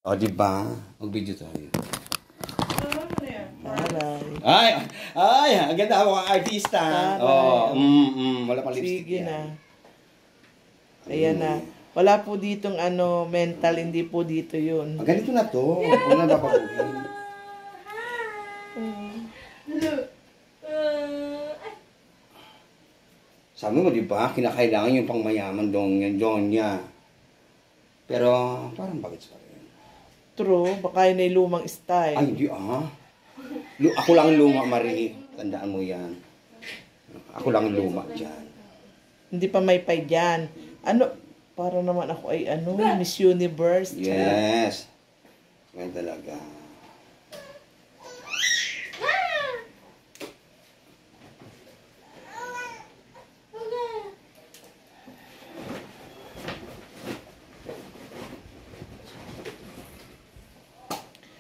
O, diba? Mag-video tayo. Aray. Ay, ang ganda ako ang artista. Oh, wala pang lipstick. Sige na. Ayan na. Wala po ditong mental, hindi po dito yun. Ganito na to. Huwag na napapaguhin. Sabi mo, di ba? Kinakailangan yung pangmayaman doon niya. Pero, parang bagets pa rin. True, baka yun ay lumang style. Ay, hindi ako lang luma, Marie. Tandaan mo yan. Ako lang luma dyan. Hindi pa may pay dyan. Para naman ako ay Miss Universe. Yes. Ngayon talaga.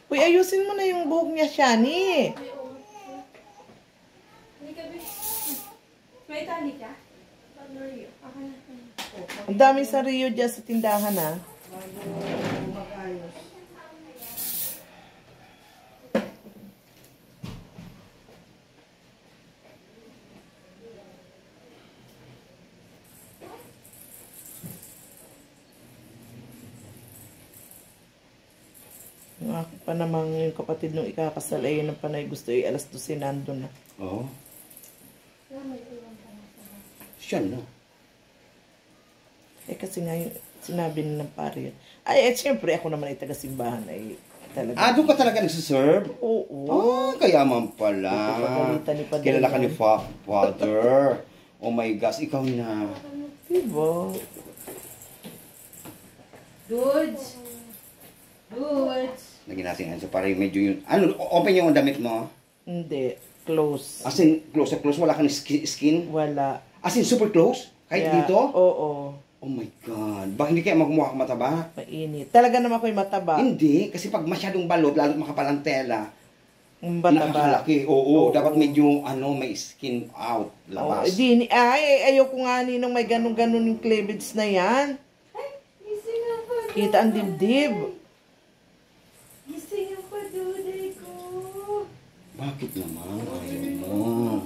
Uy, ayusin mo na yung buhok niya, Shani. May tali ka? Ang daming sa Rio dyan sa tindahan, ha? Ako pa namang yung kapatid nung ikakasal ay yun ang panay gusto ay alas 12 nandun na. Oo. Siya na. Kasi nga yung sinabi na ng pare yun. Ay, siyempre ako naman ay taga-simbahan ay talaga. Doon ka talaga nagsiserve? Oo. Kayaman pala. Kilala ka ni Father. Oh my gosh, ikaw na. Diba? Dudes. Lagyan natin yan. So, parang medyo yun. Open yung damit mo? Hindi. Close. As in, close. Wala ka ni skin? Wala. As in, super close? Kahit dito? Oo. Oh my God. Bakit hindi kaya magmukha ka mataba? Mainit. Talaga naman ako'y mataba. Hindi. Kasi pag masyadong balot, lalo't makapalang tela, mataba. nakakalaki. Oo. Dapat medyo, may skin out. Labas. Ayoko nga ninong may ganun-ganun yung cleavage na yan. Kita ang dibdib. Gising ako, duday ko. Bakit naman? Ayaw mo.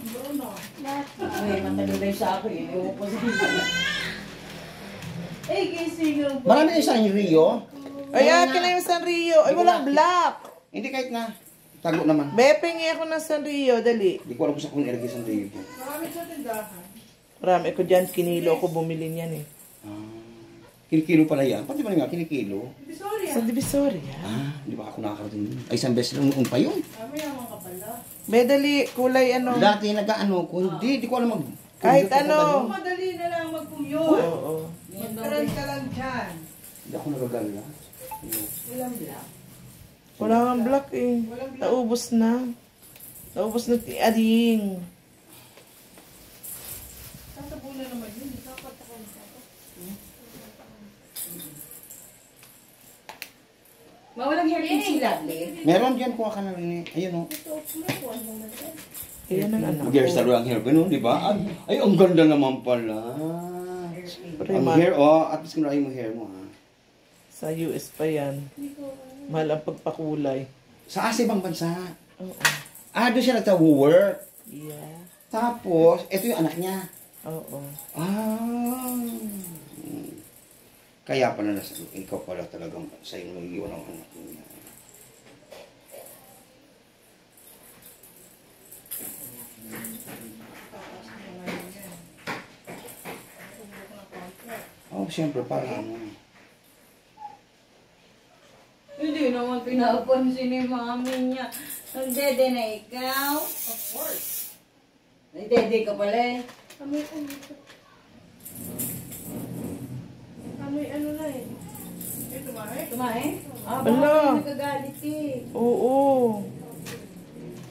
Ay, matalulay sa akin. Ewan ko sa gising ako. Marami na isang Rio. Ay, akin na yung San Rio. Ay, walang black. Hindi kahit na. Tago naman. Bepingi ako ng San Rio. Dali. Hindi ko alam kung saan kung nilagay sa Rio. Marami sa tindahan. Marami ko dyan. Kinilo ko bumili niyan eh. Kinikilo pala yan. Pati ba nga kinikilo? Sa Divisoria. Hindi ba ako nakakarating dun? Ay, isang beses lang noon pa yun. Mayaman ka pala. Bedali, kulay Dati nag-ano ko. Hindi ko alam Kahit Madali na lang mag-commute. Oo. Mag-trend ka lang dyan. Hindi ako nagagala. Walang black. Wala kang black eh. Naubos na. Naubos na ading. Tatabunan naman yun. Kakatakon ka. Mawalang hairpin si Lovely. Meron dyan, kuha ka na rin eh. Ayun o. Ayan ang anak ko. Mag-hairstyle ang hair ko, di ba? Ay, ang ganda naman pala. Ang hair, at least kunwari mo hair mo, ha? Sa US pa yan. Mahal ang pagpakulay. Sa ibang bansa. Oo. Doon siya nagta-work. Yeah. Tapos, ito yung anak niya. Oo. Kaya pala ikaw pala talagang sa'yo nang iiwan ang anak niya. Siyempre para Hindi naman pinapansin ni mami niya. Ang dede na ikaw. Of course. Ay, dede ka pala eh. Amoy ano na eh. Tumae? Ala. Nagagalit eh. Oo.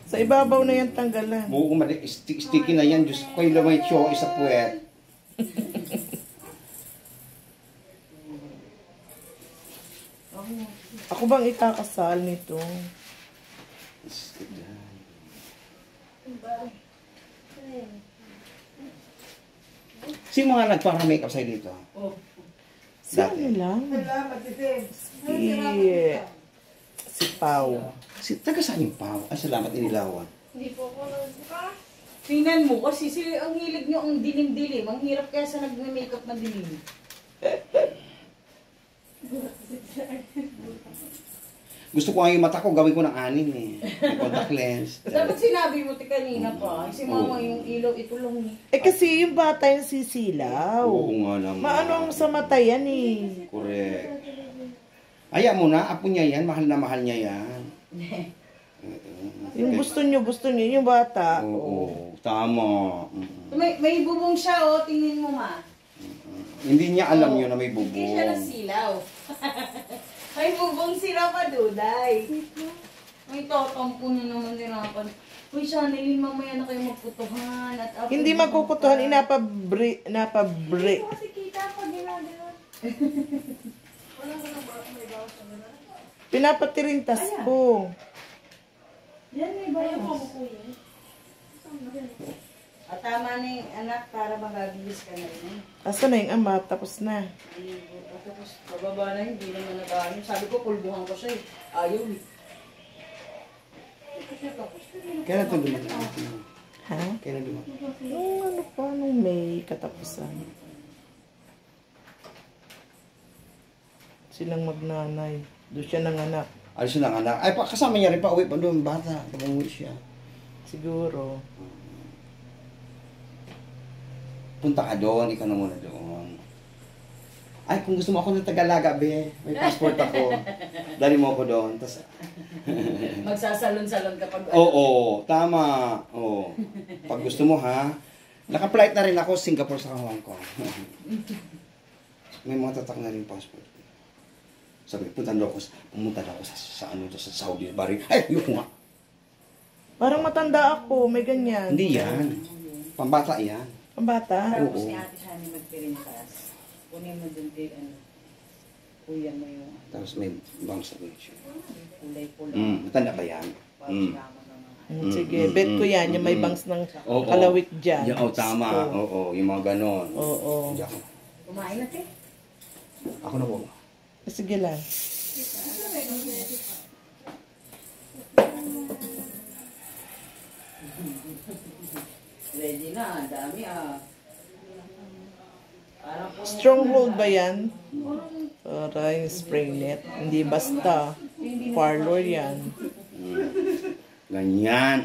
Sa ibabaw na yan tanggalan. buo sticky na yan. Diyos ko, kayo lang may choy sa puwet. Ako bang ikakasal nito? Sino mga nagpara-makeup sa'yo dito? Sino lang? Pau. Taga saan yung Pao? Ay, salamat, inilawan. Tingnan mo, kasi ang hilig nyo ang dilim-dilim. Ang hirap kaya sa nagme-makeup na dilim. Gusto ko nga yung mata ko, gawin ko ng 6 eh. May contact lens. Dapat sinabi mo kanina pa, si mama yung ilaw, ito lang eh. Eh kasi yung bata yung sisilaw. Oo nga naman. Maano ang sa mata yan eh. Correct. Aya mo na, apo niya yan, mahal na mahal niya yan. Yung gusto nyo yung bata. Oo, tama. May bubong siya oh, tingin mo ma. Hindi niya alam yun na may bubong. Hindi siya nasilaw. May bubong sila pa, Duday. May totompo na naman nirapan. Uy, Shanelin, mamaya na kayo magputuhan. At ako Hindi magkukutuhan, inapabre. Kasi kita pa, ginagawa. Pinapatirintas ko. Yan, may bayan po po yun. At tama na yung anak para magagilis ka na rin. Asa na yung ama? Tapos na. Tapos, bababa na hindi naman nag-ano. Sabi ko, pulbuhan ko siya eh. Ayaw eh. Kailan ito dumating? Ha? Kailan dumating? Nung ano pa, nung May katapusan. Silang magnanay. Doon siya nanganak. Alis na lang anak. Ay, kasama niya rin pa uwi pa doon, bata. Pag-uwi siya. Siguro. Punta ka doon, ikaw na muna doon. Ay, kung gusto mo ako ng Tagalaga, be, may passport ako. Dali mo ako doon. Tas, Magsasalon-salon kapag... oo, tama. Oo. Pag gusto mo, ha? Naka-flight na rin ako, Singapore sa Hong Kong. May mga tatak na rin passport. Sabi, pumunta daw ako sa Saudi, Bahrain. Ay, yun nga. Parang matanda ako, may ganyan. Hindi yan. Pambata yan. Ang bata. Tapos Oo. ni Ate Shani magpirintas. Kunin mo dun din, kuya mo yung Tapos may bangs na siya. kulay-kulay. Matanda ba yan? Tama naman. Sige, bet ko yan. Yung may bangs ng Oo. kalawit dyan. Yan, oh, tama. Oo. Oo, yung mga ganon. Oo. Hindi ako. Kumain na, te. Ako na po. Sige lang. Ready na, dami ah. Parang po... Stronghold ba yan? Aray, spray net. Hindi basta. Parlor yan. Ganyan.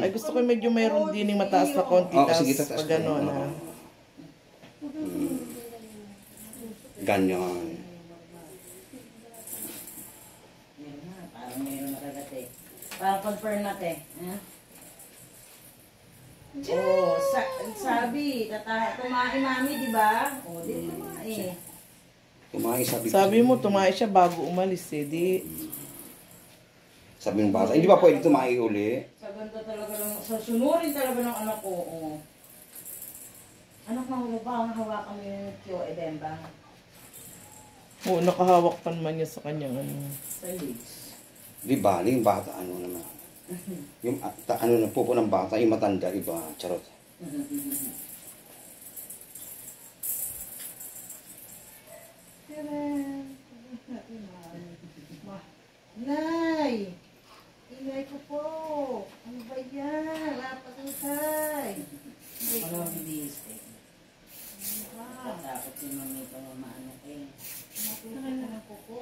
Ay, gusto ko medyo mayroon din yung mataas na konti. Oo, Tas sige, tataas pag ko. gano'n, Oo. ha. Ganyan. Yan na, parang mayroon na kagate. Parang confirm natin. Oh, sabi, kumain mami, di ba? Oh, di kumain. Kumain, Sabi mo, tumae siya bago umalis, eh. Di, Sabi ng bata, hindi ba pwede tumahi uli? Sa ganda talaga lang, sa sunurin talaga ng anak ko. Oh. Anak, mahulog ba ang hawakan mo yung Kyo Edemba? oh, nakahawak pa naman niya sa kanyang ano. Sa lips. Di ba, yung bata, ano naman. Yung ano na pupo ng bata, yung matanda, iba, charot. Nay! Ingay ko po! Ano ba yan? Napakasay! Ano ang biste? Takot si mami pa mamaanak eh. Nakita ko po.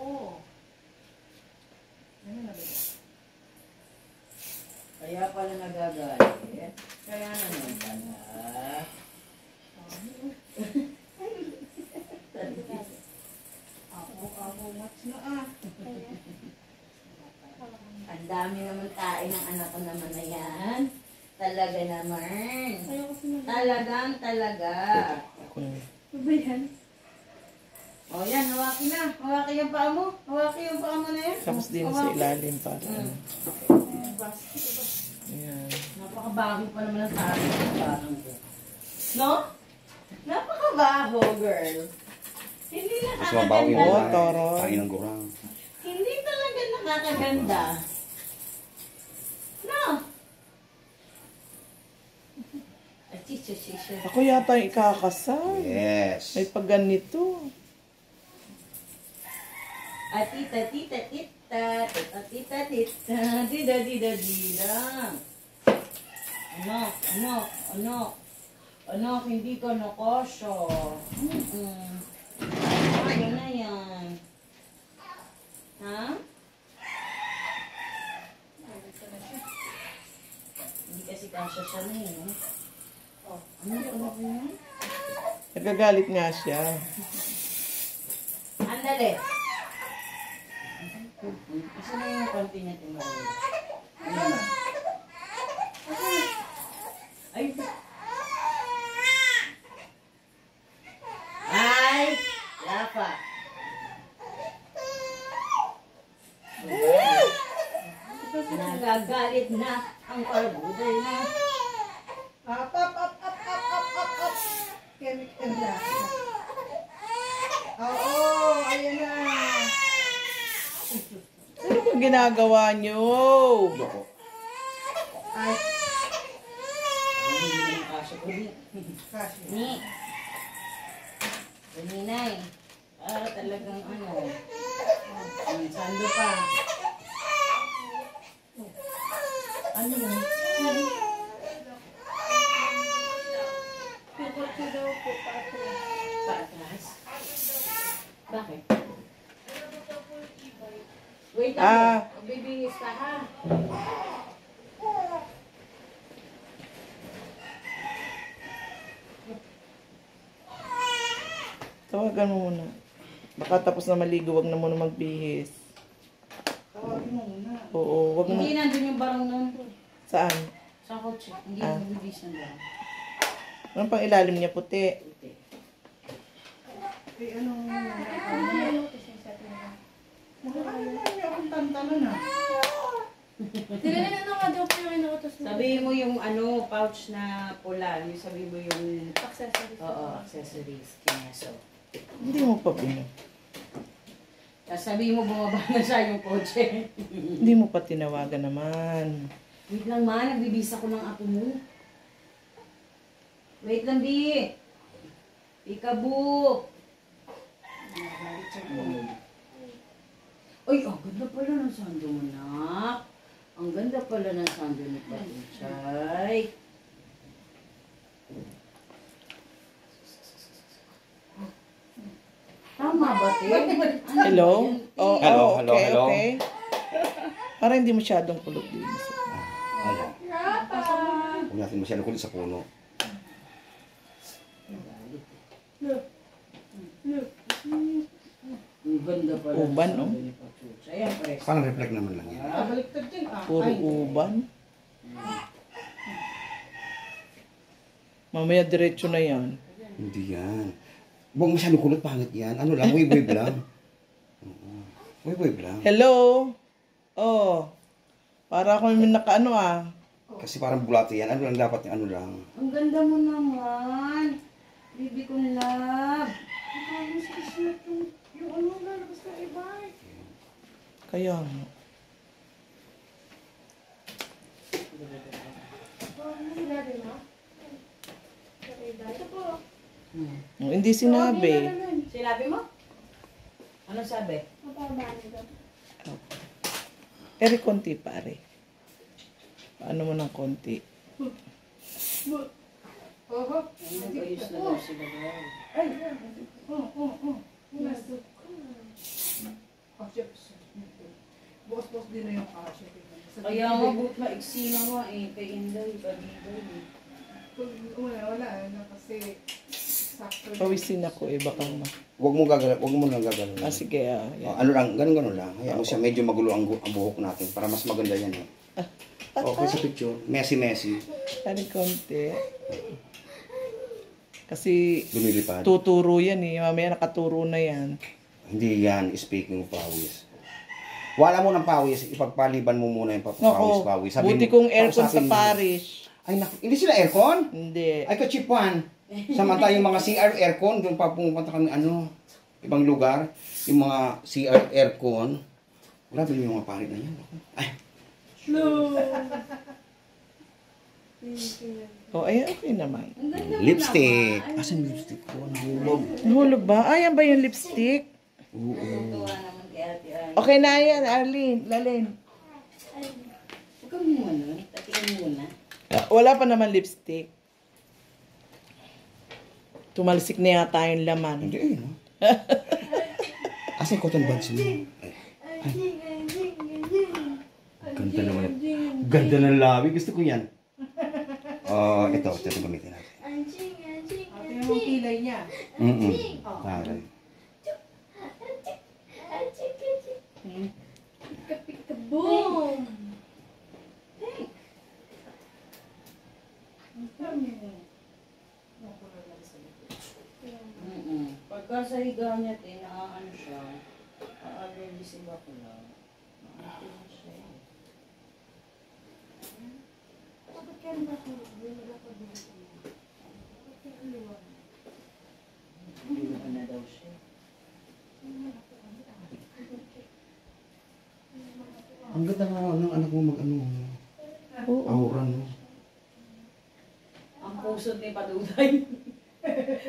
Ano na ba? Kaya pala nagagalit. Kaya naman pala. Ako, watch na ah. Ang dami naman kain ng anak ko naman na yan. Talaga naman. Talagang talaga. Hmm. O yan, hawaki na. Hawaki yung paa mo. Hawaki yung paa mo na yan. Tapos din sa ilalim para. ano. Mm. Ayan. Napakabaho pa naman ang tao ng parang ko. No? Napakabaho, girl. Hindi Mas mabawi nakakaganda. mo Oo, na. toro. Kain ng gurang. Hindi talaga nakakaganda. No? Achisyo. Ako yata yung ikakasal. Yes. May pag ganito. Atit. Anak, hindi ka nakasya. Ano na yan? Ha? Hindi kasi kasya siya na yun. Ano ba yan? Nagagalit nga siya. Andale. Asa na yung konti niya tumarin? Ay! Ay! Lapa! Nagagalit na ang kalbuday na. Up. Kemik na. Oo, ayan na. Ano ba ginagawa niyo? Loko. Ay, Hindi naman kasya ko din. kasi. Ni. Kuminay. Para talagang ano. Sando pa. Ano yun? Kukutsi daw po pa ako. Paatras? Bakit? Wait lang. Ah. Bibihis ka ha. Tawagan mo muna. Baka tapos na maligo, wag na muna magbihis. Tawagin mo muna. Oo, wag mo. Hindi nandun yung barong nun. Saan? Sa kotse. Hindi Ah. bibihis ng barong. Ano pang ilalim niya puti? Eh, anong Nakakaya akong tantanan na. Sabihin mo yung ano, pouch na pula. Yung sabihin mo yung Accessories. oo, accessories. Kinaso. Hindi mo pa bino. Tapos sabihin mo bumaba na siya yung kotse. Hindi mo pa tinawagan naman. Wait lang ma, nagbibisa ko ng apo mo. Wait lang, Bi. Peekaboo. Ay, ang ganda pala ng sando mo, nak. Ang ganda pala ng sando ni Patuchay. Tama ba, Te? Hello? Oh, Hello, oh, hello, okay, hello. okay. Para hindi masyadong kulog din. Ano? Huwag natin masyadong kulit sa puno. Ang ganda pala ng Uban, sando no? ni Patuchay. Ayan, pres. Parang reflect naman lang yan. Baliktad din ah. Puro uban. Mamaya diretso na yan. Hindi yan. Huwag masyadong kulot, pangit yan. Ano lang, wave lang. Oo. Wave lang. Hello? Oh. Para ako may nakaano ah. Kasi parang bulati yan. Ano lang dapat yung ano lang. Ang ganda mo naman. Baby kong love. Yung ano lalabas na iba. Kaya nga. Oh, hindi sinabi. Sinabi mo? Anong sabi? Eri konti pare. Paano mo ng konti? Oho. Ayos na daw sila daw. Boss din na yung kasya. Kaya nga, buot maiksi na nga eh. Kay Inday, Baliday eh. Wala na kasi sakto. Pawisin ako eh, baka ma. Huwag mo gagalaw, huwag mo lang gagalaw. Ah, sige ah. Oh, Yan. ano lang, ganun lang. Hayaan mo siya, medyo magulo ang buhok natin para mas maganda yan eh. Okay sa picture. Messy. Eri konti. Kasi Lumilipad. tuturo yan eh. Mamaya nakaturo na yan. Hindi yan, speaking of pawis. Wala mo ng pawis, ipagpaliban mo muna yung Nako, pawis. buti kong aircon sa kausapin mo. parish. Ay, naku, hindi sila aircon? Hindi. Ay, kachipuan. Samantala yung mga CR aircon, doon pa pumupunta kami, ibang lugar. Yung mga CR aircon. Grabe yung mga parit na yan. Ay, Oh, ay okay naman. Ang ganda mo lipstick. naman. Asan yung lipstick ko? Nahulog. Nahulog ba? Ayan ba yung lipstick? Oo. Tuwa naman kay Ate Ay. Okay na yan, Arlene. Lalin. Huwag kang muna. Tatingin muna. Wala pa naman lipstick. Tumalsik na yata yung laman. Hindi eh, no? Asa yung cotton buds mo? Ganda naman. Ganda ng labi. Gusto ko yan. Ito gamitin natin. Ate yung kilay niya. Taray. Boom! Pagka sa higa niya, naaano siya. Allergy si bakla. Naaano siya. Hindi na daw siya. Ang ganda nga ng anak mo mag-ano. Aura, no? Ang pusod ni Paduday.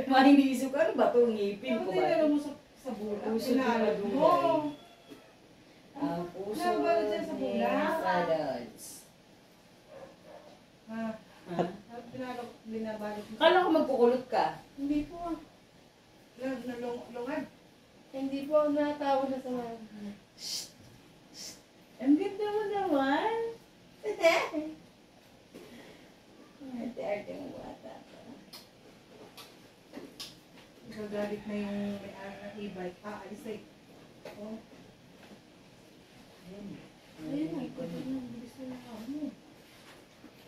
Mahinisip ka, ano ba ito? Ngipin ko ba? Ano mo sa bulan? Pusod ni Paduday. Ang pusod Nabalot siya sa ni bulan. Paduds. Ha? Binabalot mo. Kala ko magkukulot ka. Hindi po. Nalungad. Hindi po ako natawa na sa mga. Ang ganda mo naman. Arte-arte mo bata ka. Nagagalit na yung may-ari ng e-bike. Alis ay. Oh. Ayun, bilis na ako.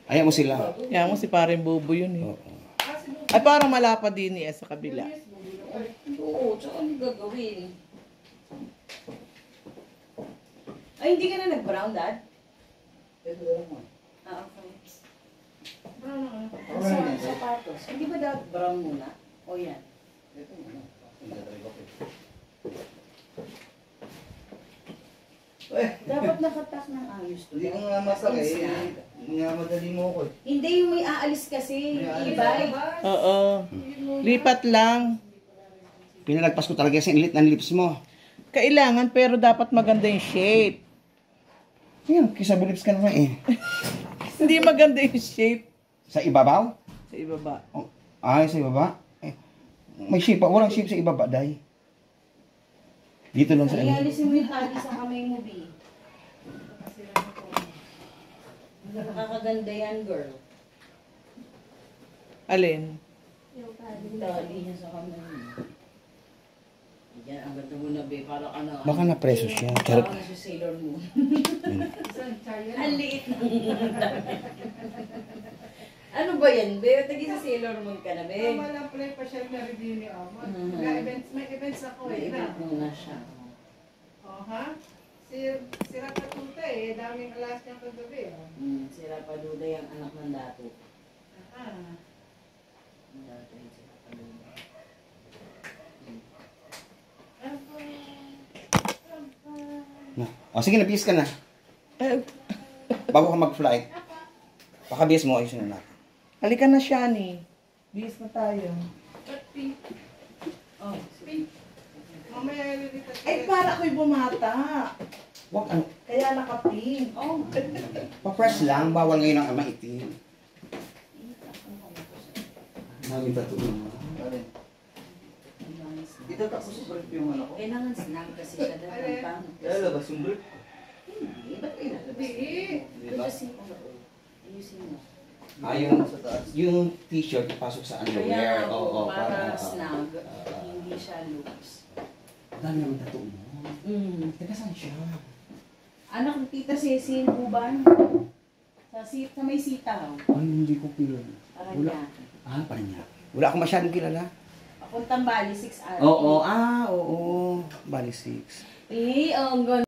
Ayaw mo sila. Kaya mo si paring Bobo yun eh. Oo. Ay, parang malapad din eh sa kabila. Oo, tsaka ano gagawin? Ay, hindi ka na nag-brown, Dad? Ah, okay. Brown na Sa sapatos. Hindi ba dapat brown muna? O yan. Dapat nakatak ng ayos to. Hindi ko nga masakay. Nga madali mo ko. Hindi yung may aalis kasi. E-bike. Oo. Lipat lang. Pinalagpas ko talaga sa inlit ng lips mo. Kailangan pero dapat maganda yung shape. Yan, kisabing lips ka naman eh. Hindi maganda yung shape. Sa ibabaw? Sa ibaba. Oh, ay, sa ibaba? Eh, may shape pa. Walang shape sa ibaba, day. Dito lang sa ano. Ialisin mo yung tali sa kamay mo, B. Nakakaganda yan, girl. Alin? Yung Yung tali niya sa kamay mo. Yan, ang ganda mo na, B. Parang ano. Baka na-preso siya. Parang Charot. na si Sailor Moon. Isang chaya. Ang liit ng ano ba yan, be? Tagi sa Sailor Moon ka na, be? Tama lang pala yung pasyal na review ni Oma. May events ako May eh. event muna siya. Oh, ha? Si Rakatuta eh. Daming alas niyang kagabi. Oh. Sila Paduday ang anak ng dato. Ah. Ang dato yung sila Paduday. Na. O, sige, nabihis ka na. Eh, Bago ka mag-flight. Pakabihis mo, ayusin na natin. halika na, Shani. Bihis na tayo. But pink. Oh, Pink. Mamaya ulit at Ay, para ako'y bumata. Wag, ano, Kaya naka-pink. oh. pa-press lang. Bawal ngayon ang maitim. Namin tattoo naman. Dito tapos sa brief yung ano ko. Kailangan snap kasi siya dahil ang pangit. Lalabas yung brief. Hindi, ba't ilalabas? Hindi. Ayusin mo. Ayusin mo. Yung t-shirt pasok sa underwear. Kaya Oo, para snug, hindi siya loose. Dami naman tattoo mo. Teka, saan siya? Anak ng Tita Cecil, Buban. Sa may sitaw. Ay, hindi ko kilala. Parang Wala. niya. Parang niya. Wala akong masyadong kilala. Papuntang Bali, 6 hours. Oo. Bali 6. Eh, ang ganda.